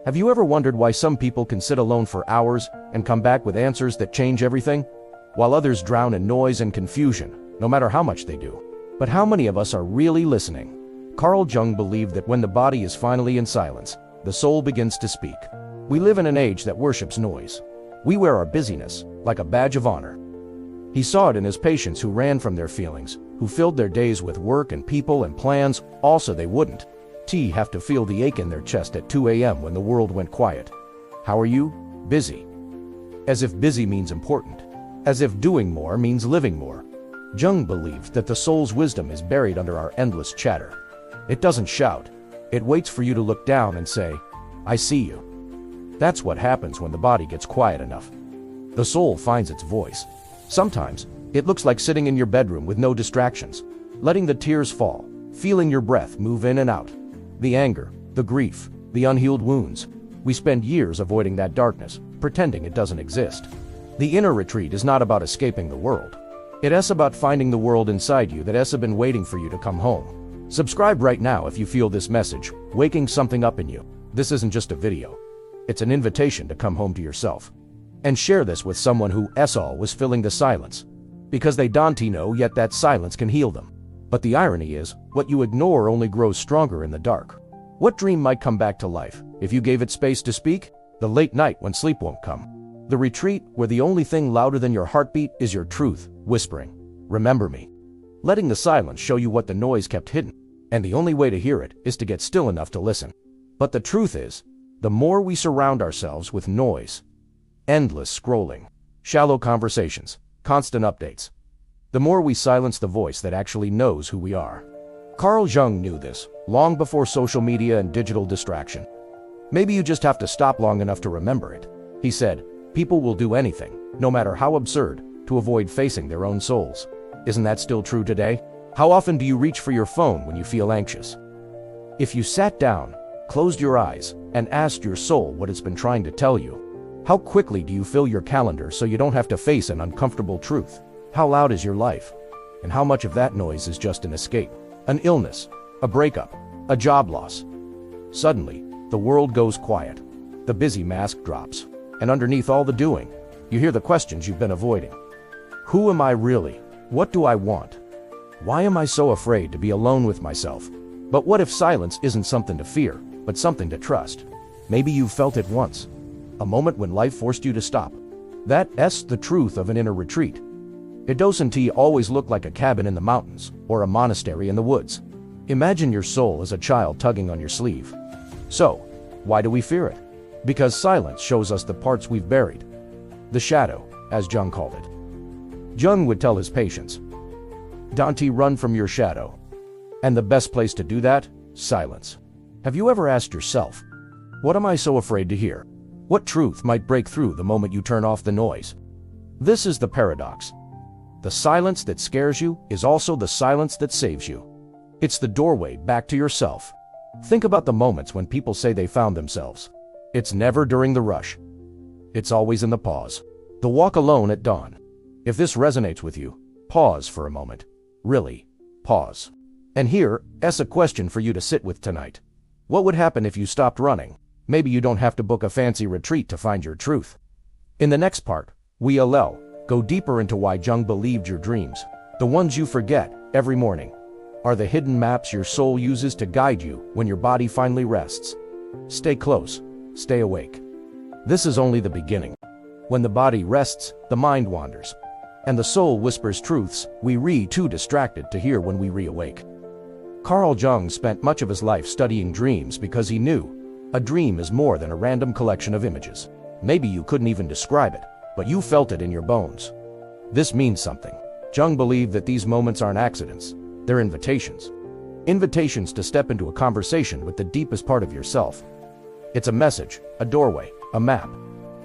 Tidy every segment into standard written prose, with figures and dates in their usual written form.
Have you ever wondered why some people can sit alone for hours and come back with answers that change everything, while others drown in noise and confusion, no matter how much they do? But how many of us are really listening? Carl Jung believed that when the body is finally in silence, the soul begins to speak. We live in an age that worships noise. We wear our busyness like a badge of honor. He saw it in his patients who ran from their feelings, who filled their days with work and people and plans, also they wouldn't have to feel the ache in their chest at 2 a.m. when the world went quiet. How are you? Busy. As if busy means important. As if doing more means living more. Jung believed that the soul's wisdom is buried under our endless chatter. It doesn't shout. It waits for you to look down and say, "I see you." That's what happens when the body gets quiet enough. The soul finds its voice. Sometimes, it looks like sitting in your bedroom with no distractions, letting the tears fall, feeling your breath move in and out. The anger, the grief, the unhealed wounds. We spend years avoiding that darkness, pretending it doesn't exist. The inner retreat is not about escaping the world. It's about finding the world inside you that has been waiting for you to come home. Subscribe right now if you feel this message waking something up in you. This isn't just a video. It's an invitation to come home to yourself. And share this with someone who all was filling the silence. Because they don't know yet that silence can heal them. But the irony is, what you ignore only grows stronger in the dark. What dream might come back to life if you gave it space to speak? The late night when sleep won't come. The retreat where the only thing louder than your heartbeat is your truth, whispering, "Remember me." Letting the silence show you what the noise kept hidden. And the only way to hear it is to get still enough to listen. But the truth is, the more we surround ourselves with noise, endless scrolling, shallow conversations, constant updates, the more we silence the voice that actually knows who we are. Carl Jung knew this long before social media and digital distraction. Maybe you just have to stop long enough to remember it. He said, people will do anything, no matter how absurd, to avoid facing their own souls. Isn't that still true today? How often do you reach for your phone when you feel anxious? If you sat down, closed your eyes, and asked your soul what it's been trying to tell you, how quickly do you fill your calendar so you don't have to face an uncomfortable truth? How loud is your life? And how much of that noise is just an escape? An illness, a breakup, a job loss. Suddenly, the world goes quiet. The busy mask drops. And underneath all the doing, you hear the questions you've been avoiding. Who am I really? What do I want? Why am I so afraid to be alone with myself? But what if silence isn't something to fear, but something to trust? Maybe you've felt it once. A moment when life forced you to stop. That's the truth of an inner retreat. It doesn't always look like a cabin in the mountains or a monastery in the woods. Imagine your soul as a child tugging on your sleeve. So, why do we fear it? Because silence shows us the parts we've buried. The shadow, as Jung called it. Jung would tell his patients, "Don't run from your shadow." And the best place to do that? Silence. Have you ever asked yourself, what am I so afraid to hear? What truth might break through the moment you turn off the noise? This is the paradox. The silence that scares you is also the silence that saves you. It's the doorway back to yourself. Think about the moments when people say they found themselves. It's never during the rush. It's always in the pause. The walk alone at dawn. If this resonates with you, pause for a moment. Really, pause. And here's a question for you to sit with tonight. What would happen if you stopped running? Maybe you don't have to book a fancy retreat to find your truth. In the next part, we'll go deeper into why Jung believed your dreams, the ones you forget every morning, are the hidden maps your soul uses to guide you when your body finally rests. Stay close, stay awake. This is only the beginning. When the body rests, the mind wanders, and the soul whispers truths we're too distracted to hear when we reawake. Carl Jung spent much of his life studying dreams because he knew a dream is more than a random collection of images. Maybe you couldn't even describe it, but you felt it in your bones. This means something. Jung believed that these moments aren't accidents, they're invitations. Invitations to step into a conversation with the deepest part of yourself. It's a message, a doorway, a map.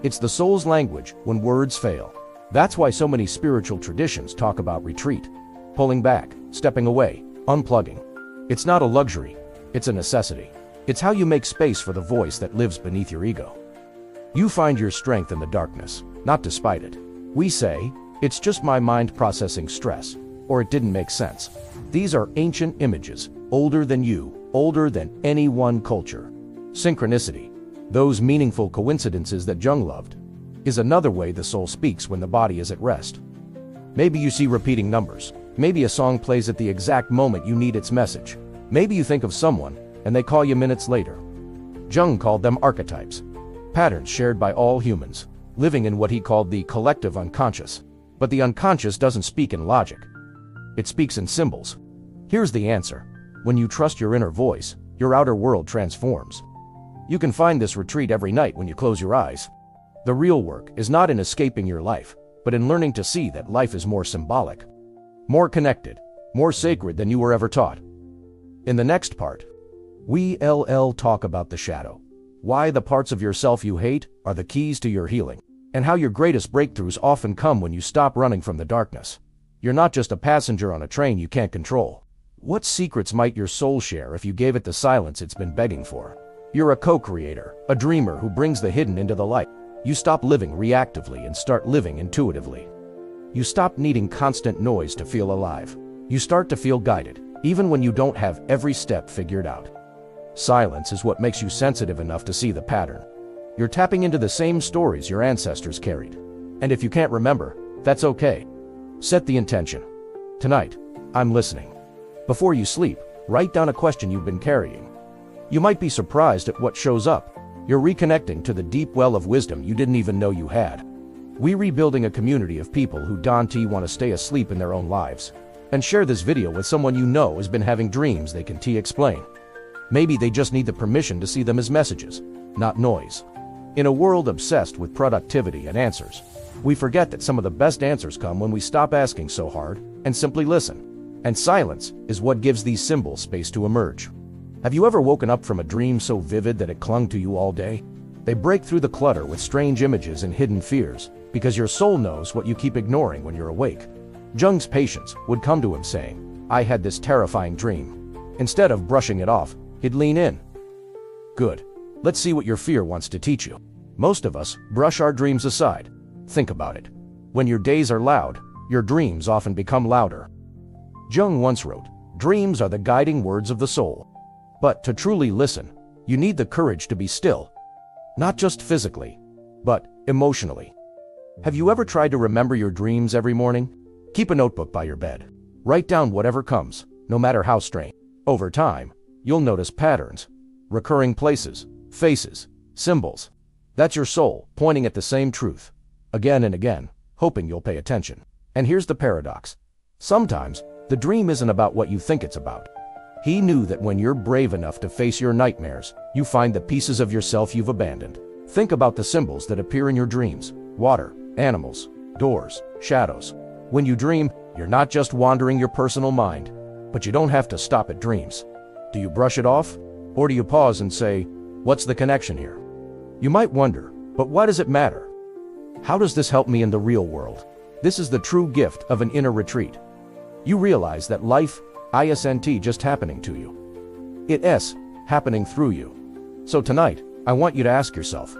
It's the soul's language when words fail. That's why so many spiritual traditions talk about retreat, pulling back, stepping away, unplugging. It's not a luxury, it's a necessity. It's how you make space for the voice that lives beneath your ego. You find your strength in the darkness, not despite it. We say, it's just my mind processing stress, or it didn't make sense. These are ancient images, older than you, older than any one culture. Synchronicity. Those meaningful coincidences that Jung loved is another way the soul speaks when the body is at rest. Maybe you see repeating numbers. Maybe a song plays at the exact moment you need its message. Maybe you think of someone and they call you minutes later. Jung called them archetypes, patterns shared by all humans, living in what he called the collective unconscious. But the unconscious doesn't speak in logic. It speaks in symbols. Here's the answer. When you trust your inner voice, your outer world transforms. You can find this retreat every night when you close your eyes. The real work is not in escaping your life, but in learning to see that life is more symbolic, more connected, more sacred than you were ever taught. In the next part, we'll talk about the shadow, why the parts of yourself you hate are the keys to your healing, and how your greatest breakthroughs often come when you stop running from the darkness. You're not just a passenger on a train you can't control. What secrets might your soul share if you gave it the silence it's been begging for? You're a co-creator, a dreamer who brings the hidden into the light. You stop living reactively and start living intuitively. You stop needing constant noise to feel alive. You start to feel guided, even when you don't have every step figured out. Silence is what makes you sensitive enough to see the pattern. You're tapping into the same stories your ancestors carried. And if you can't remember, that's okay. Set the intention. Tonight, I'm listening. Before you sleep, write down a question you've been carrying. You might be surprised at what shows up. You're reconnecting to the deep well of wisdom you didn't even know you had. We're rebuilding a community of people who want to stay asleep in their own lives. And share this video with someone you know has been having dreams they can explain. Maybe they just need the permission to see them as messages, not noise. In a world obsessed with productivity and answers, we forget that some of the best answers come when we stop asking so hard and simply listen. And silence is what gives these symbols space to emerge. Have you ever woken up from a dream so vivid that it clung to you all day? They break through the clutter with strange images and hidden fears, because your soul knows what you keep ignoring when you're awake. Jung's patients would come to him saying, "I had this terrifying dream." Instead of brushing it off, he'd lean in. Good. Let's see what your fear wants to teach you. Most of us brush our dreams aside. Think about it. When your days are loud, your dreams often become louder. Jung once wrote, "Dreams are the guiding words of the soul." But to truly listen, you need the courage to be still. Not just physically, but emotionally. Have you ever tried to remember your dreams every morning? Keep a notebook by your bed. Write down whatever comes, no matter how strange. Over time, you'll notice patterns, recurring places, faces, symbols. That's your soul pointing at the same truth, again and again, hoping you'll pay attention. And here's the paradox. Sometimes, the dream isn't about what you think it's about. He knew that when you're brave enough to face your nightmares, you find the pieces of yourself you've abandoned. Think about the symbols that appear in your dreams: water, animals, doors, shadows. When you dream, you're not just wandering your personal mind, but you don't have to stop at dreams. Do you brush it off? Or do you pause and say, "What's the connection here?" You might wonder, but why does it matter? How does this help me in the real world? This is the true gift of an inner retreat. You realize that life isn't just happening to you. It's happening through you. So tonight, I want you to ask yourself,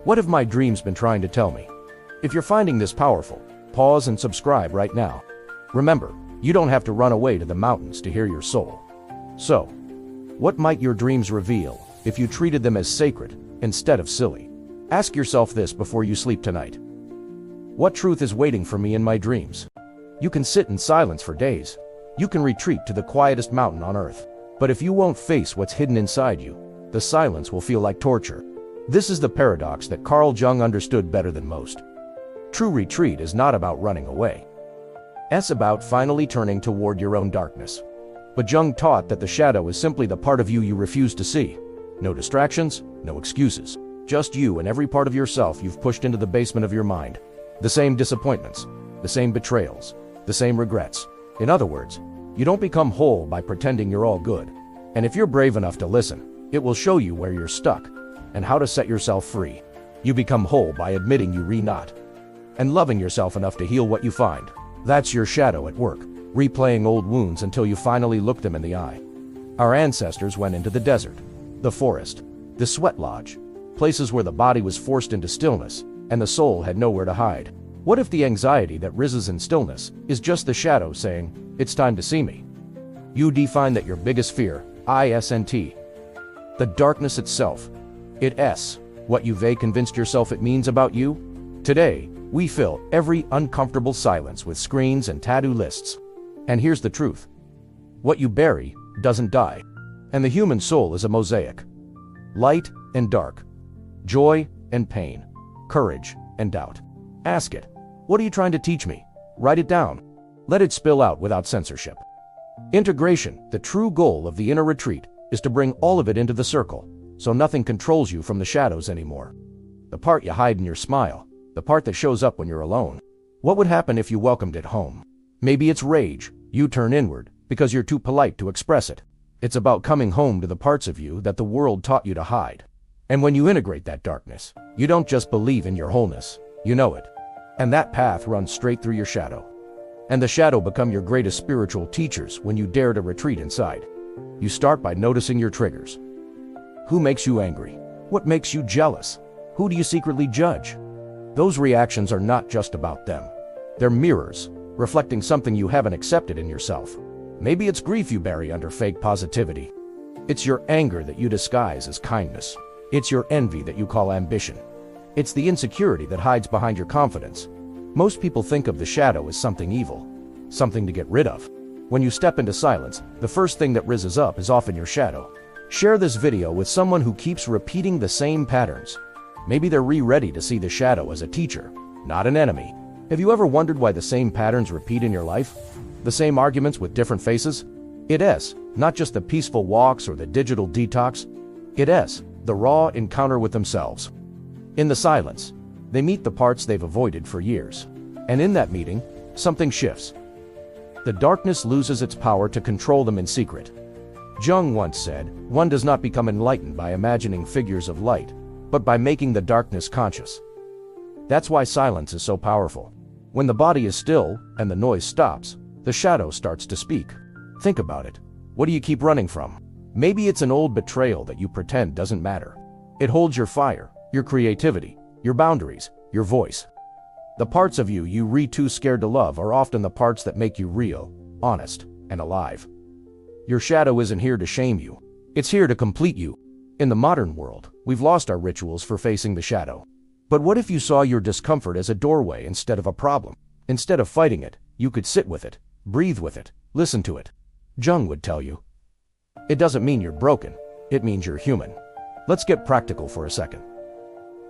what have my dreams been trying to tell me? If you're finding this powerful, pause and subscribe right now. Remember, you don't have to run away to the mountains to hear your soul. So, what might your dreams reveal if you treated them as sacred instead of silly? Ask yourself this before you sleep tonight. What truth is waiting for me in my dreams? You can sit in silence for days. You can retreat to the quietest mountain on earth. But if you won't face what's hidden inside you, the silence will feel like torture. This is the paradox that Carl Jung understood better than most. True retreat is not about running away. It's about finally turning toward your own darkness. But Jung taught that the shadow is simply the part of you you refuse to see. No distractions, no excuses. Just you and every part of yourself you've pushed into the basement of your mind. The same disappointments, the same betrayals, the same regrets. In other words, you don't become whole by pretending you're all good. And if you're brave enough to listen, it will show you where you're stuck and how to set yourself free. You become whole by admitting you're not, and loving yourself enough to heal what you find. That's your shadow at work, replaying old wounds until you finally look them in the eye. Our ancestors went into the desert, the forest, the sweat lodge, places where the body was forced into stillness and the soul had nowhere to hide. What if the anxiety that rises in stillness is just the shadow saying, "It's time to see me"? You define that your biggest fear, isn't the darkness itself. It's what you've convinced yourself it means about you. Today, we fill every uncomfortable silence with screens and tattoo lists. And here's the truth. What you bury doesn't die. And the human soul is a mosaic. Light and dark. Joy and pain. Courage and doubt. Ask it. What are you trying to teach me? Write it down. Let it spill out without censorship. Integration, the true goal of the inner retreat, is to bring all of it into the circle, so nothing controls you from the shadows anymore. The part you hide in your smile, the part that shows up when you're alone. What would happen if you welcomed it home? Maybe it's rage. You turn inward because you're too polite to express it. It's about coming home to the parts of you that the world taught you to hide. And when you integrate that darkness, you don't just believe in your wholeness, you know it. And that path runs straight through your shadow. And the shadow become your greatest spiritual teachers when you dare to retreat inside. You start by noticing your triggers. Who makes you angry? What makes you jealous? Who do you secretly judge? Those reactions are not just about them. They're mirrors, reflecting something you haven't accepted in yourself. Maybe it's grief you bury under fake positivity. It's your anger that you disguise as kindness. It's your envy that you call ambition. It's the insecurity that hides behind your confidence. Most people think of the shadow as something evil, something to get rid of. When you step into silence, the first thing that rises up is often your shadow. Share this video with someone who keeps repeating the same patterns. Maybe they're ready to see the shadow as a teacher, not an enemy. Have you ever wondered why the same patterns repeat in your life? The same arguments with different faces? It's not just the peaceful walks or the digital detox. It's the raw encounter with themselves. In the silence, they meet the parts they've avoided for years. And in that meeting, something shifts. The darkness loses its power to control them in secret. Jung once said, "One does not become enlightened by imagining figures of light, but by making the darkness conscious." That's why silence is so powerful. When the body is still and the noise stops, the shadow starts to speak. Think about it. What do you keep running from? Maybe it's an old betrayal that you pretend doesn't matter. It holds your fire, your creativity, your boundaries, your voice. The parts of you too scared to love are often the parts that make you real, honest, and alive. Your shadow isn't here to shame you. It's here to complete you. In the modern world, we've lost our rituals for facing the shadow. But what if you saw your discomfort as a doorway instead of a problem? Instead of fighting it, you could sit with it, breathe with it, listen to it. Jung would tell you. It doesn't mean you're broken. It means you're human. Let's get practical for a second.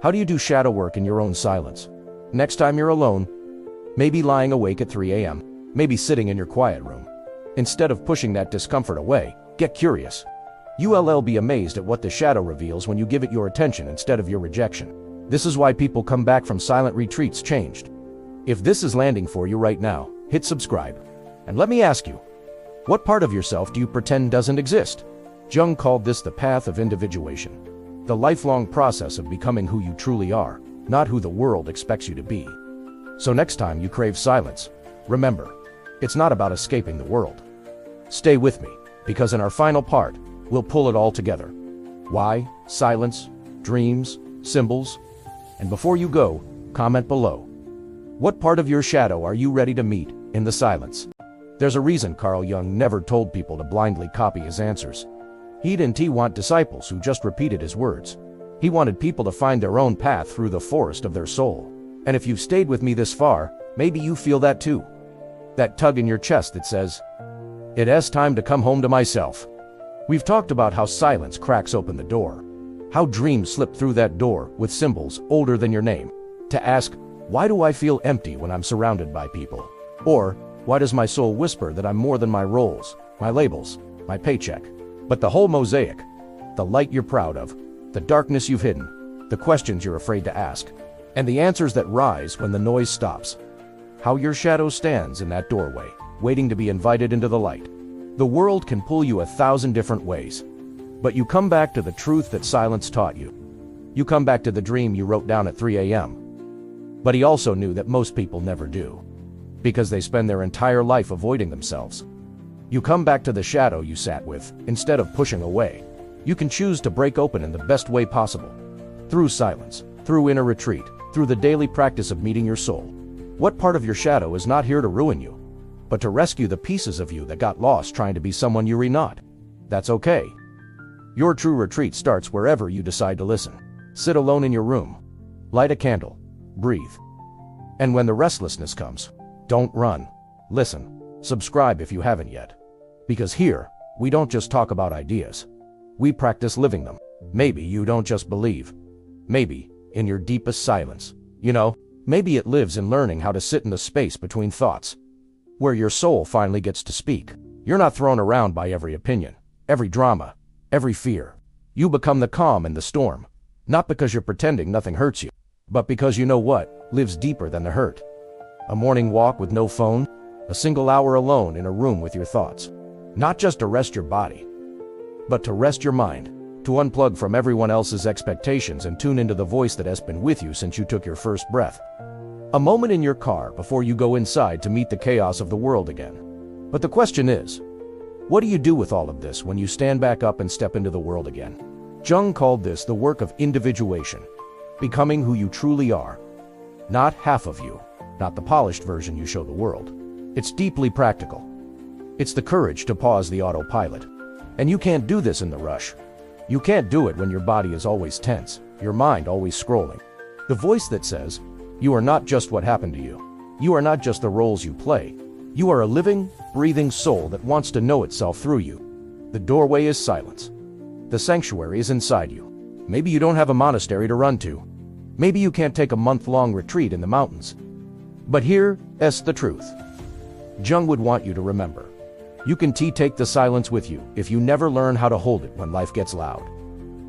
How do you do shadow work in your own silence? Next time you're alone, maybe lying awake at 3 a.m., maybe sitting in your quiet room. Instead of pushing that discomfort away, get curious. You'll be amazed at what the shadow reveals when you give it your attention instead of your rejection. This is why people come back from silent retreats changed. If this is landing for you right now, hit subscribe. And let me ask you, what part of yourself do you pretend doesn't exist? Jung called this the path of individuation, the lifelong process of becoming who you truly are, not who the world expects you to be. So next time you crave silence, remember, it's not about escaping the world. Stay with me, because in our final part, we'll pull it all together. Why, silence, dreams, symbols. And before you go, comment below. What part of your shadow are you ready to meet in the silence? There's a reason Carl Jung never told people to blindly copy his answers. He didn't want disciples who just repeated his words. He wanted people to find their own path through the forest of their soul. And if you've stayed with me this far, maybe you feel that too. That tug in your chest that says, "It's time to come home to myself." We've talked about how silence cracks open the door. How dreams slip through that door with symbols older than your name. To ask, why do I feel empty when I'm surrounded by people? Or, why does my soul whisper that I'm more than my roles, my labels, my paycheck? But the whole mosaic, the light you're proud of, the darkness you've hidden, the questions you're afraid to ask, and the answers that rise when the noise stops. How your shadow stands in that doorway, waiting to be invited into the light. The world can pull you 1,000 different ways, but you come back to the truth that silence taught you. You come back to the dream you wrote down at 3 a.m. But he also knew that most people never do, because they spend their entire life avoiding themselves. You come back to the shadow you sat with, instead of pushing away. You can choose to break open in the best way possible. Through silence, through inner retreat, through the daily practice of meeting your soul. What part of your shadow is not here to ruin you, but to rescue the pieces of you that got lost trying to be someone you're not? That's okay. Your true retreat starts wherever you decide to listen. Sit alone in your room. Light a candle. Breathe. And when the restlessness comes, don't run. Listen. Subscribe if you haven't yet. Because here, we don't just talk about ideas. We practice living them. Maybe you don't just believe. Maybe, in your deepest silence. Maybe it lives in learning how to sit in the space between thoughts, where your soul finally gets to speak. You're not thrown around by every opinion, every drama, every fear. You become the calm in the storm, not because you're pretending nothing hurts you, but because you know what lives deeper than the hurt. A morning walk with no phone, a single hour alone in a room with your thoughts. Not just to rest your body, but to rest your mind, to unplug from everyone else's expectations and tune into the voice that has been with you since you took your first breath. A moment in your car before you go inside to meet the chaos of the world again. But the question is, what do you do with all of this when you stand back up and step into the world again? Jung called this the work of individuation, becoming who you truly are. Not half of you, not the polished version you show the world. It's deeply practical. It's the courage to pause the autopilot. And you can't do this in the rush. You can't do it when your body is always tense, your mind always scrolling. The voice that says, you are not just what happened to you. You are not just the roles you play. You are a living, breathing soul that wants to know itself through you. The doorway is silence. The sanctuary is inside you. Maybe you don't have a monastery to run to. Maybe you can't take a month-long retreat in the mountains. But here's the truth. Jung would want you to remember. You can take the silence with you if you never learn how to hold it when life gets loud.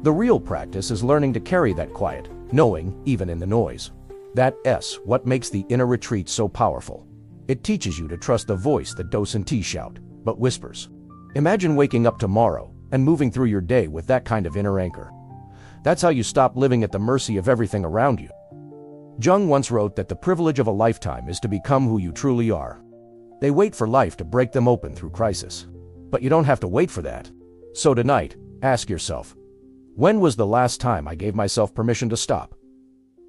The real practice is learning to carry that quiet, knowing even in the noise. That's what makes the inner retreat so powerful. It teaches you to trust the voice that doesn't shout, but whispers. Imagine waking up tomorrow and moving through your day with that kind of inner anchor. That's how you stop living at the mercy of everything around you. Jung once wrote that the privilege of a lifetime is to become who you truly are. They wait for life to break them open through crisis. But you don't have to wait for that. So tonight, ask yourself, when was the last time I gave myself permission to stop?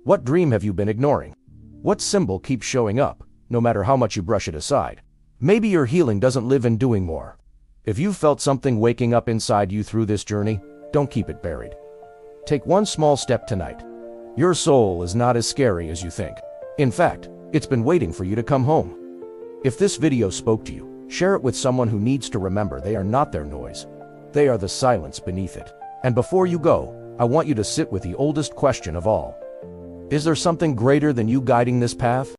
What dream have you been ignoring? What symbol keeps showing up, no matter how much you brush it aside? Maybe your healing doesn't live in doing more. If you've felt something waking up inside you through this journey, don't keep it buried. Take one small step tonight. Your soul is not as scary as you think. In fact, it's been waiting for you to come home. If this video spoke to you, share it with someone who needs to remember they are not their noise. They are the silence beneath it. And before you go, I want you to sit with the oldest question of all. Is there something greater than you guiding this path?